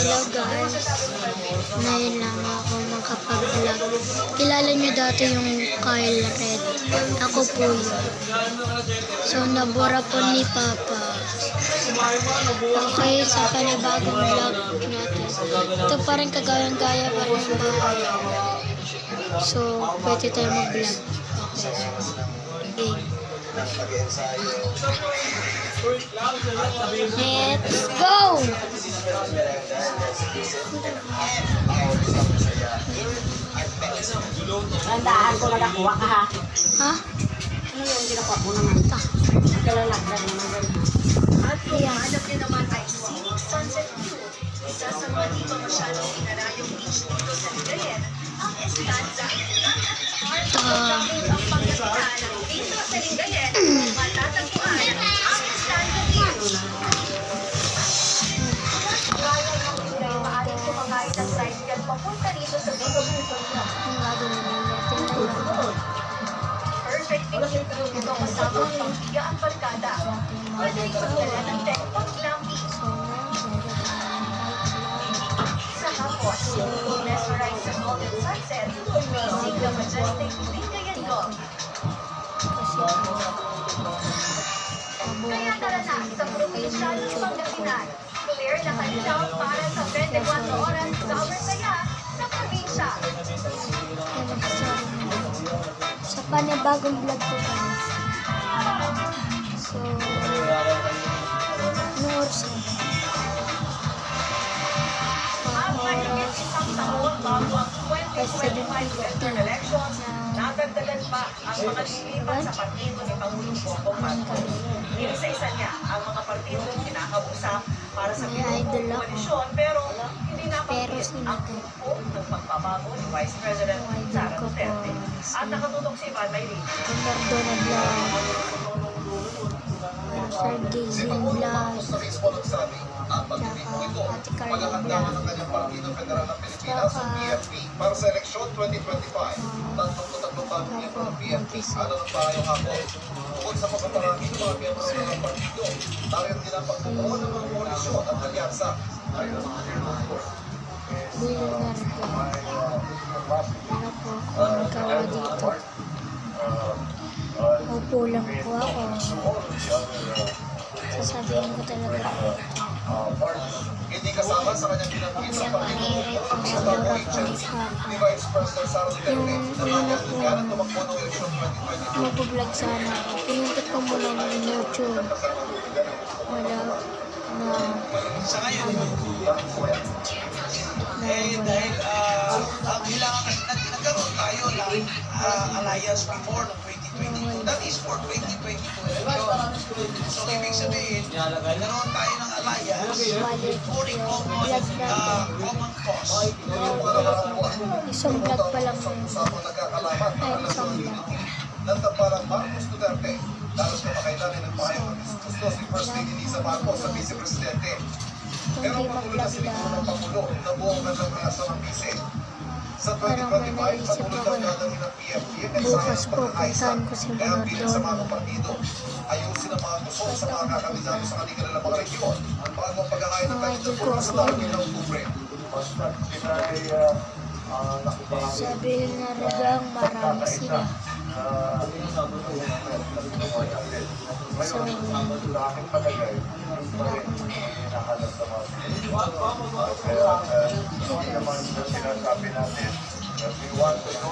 Hello guys, ngayon lang ako makapag-vlog. Kilala niyo dati yung Kyle Red. Ako po yun. So nabura po ni Papa. Okay, sa panibagong vlog natin. Ito pa rin kagayang-gaya pa rin yung bahay. So pwede tayo mag-vlog. Okay. Let's go! Tandaan ko nakakuha ka ha. Ha? Ano yung ginakuha mo naman? Kalalagdan naman. At kung hanap niyo naman ay scenic sunset view, isa sa mga di pa masyadong inarayong beach dito sa Cagayan, ang Estancia. Marami ang pagkakita ng dito sa Cagayan, matatagpuan ang Estancia Beach. Gaya ng libre, maaaring sumakay ng tricycle papunta rito sa beach. Ang gagawin natin ngayon. Perfect picture view ito kasama ang pamilya at barkada. Pwede rin magdala ng deck pag-glamping. Sa hapon, mesmerize sa golden sunset, facing the majestic Lingayen Gulf. Kaya tara na sa probinsyal ng Pangasinan. Clear na kanilaw para sa 24 oras summer saya sa probinsya. Sa panibagong vlog ko guys. So, anong oras na? Ang mahigit isang taon bago ang 2025 general elections, nadagdagan pa ang mga lilipat sa partido ni Pangulong Bongbong Marcos. Isa-isa niya ang mga partidong kinakausap para sa pinupong koalisyon pero hindi napanggit ang grupo ng pagbabago ni Vice President Sara Duterte. At nakatutok si Ivan Mayrin. Bernardo na vlog. Sergey Zin vlog. Tsaka Ate Carla vlog. Para sa eleksyon 2025, tatlong bagong yan ng PNP. Ano ng pahayong ako? Bukod sa pagpaparami ng mga miyembro ng mga partido, tayo ang pinapagbubuo ng mga koalisyon at alyansa. Ayon ang mga nilunod. Bernardo. Ano po, nagkawa dito. Upo lang po ako. Sasabihin ko talaga. Hindi kasama sa kanyang pinapagin sa partido. Ang sabaw ko ni Papa. Ni Vice President Sara Duterte, na una tayo po, ang tumakbo ng eleksyon 2025. mag-vlog sana ako. Pinuntot ko muna ng YouTube. Wala na dahil kailangan nagkaroon tayo ng alliance before ng 2022. That is for 2022 election. So, ibig sabihin, nagkaroon tayo ng alliance for a common cause. isang vlog pa lang yun. Usapang nagkakalaman Ay, para isang sa vlog. ng tampalang Marcos Duterte. Dalos na makailangan ng pahayag ng gusto si First Lady Liza Marcos sa Vice Presidente. Kung Pero di patuloy na mag-vlog siniguro lang, ng Pangulo na buong ng asa ng Vice. Sa parang may 2025, naisip patuloy ako daw eh. gagawin ng PFP ang Bukas ensayong po, pagkakaisa. puntahan ko si Kaya bilang sa mga Bernardo. partido, ayusin ang mga gusto sa mga kakandidato sa kanilang mga regiyon bago ang pagkakain ng Mga kanilang idol ko purpose kasi sa darating na Oktubre. sabihin na rin marami sila. So, wala akong magawa. Kaya hindi naman sinasabi natin that we want to know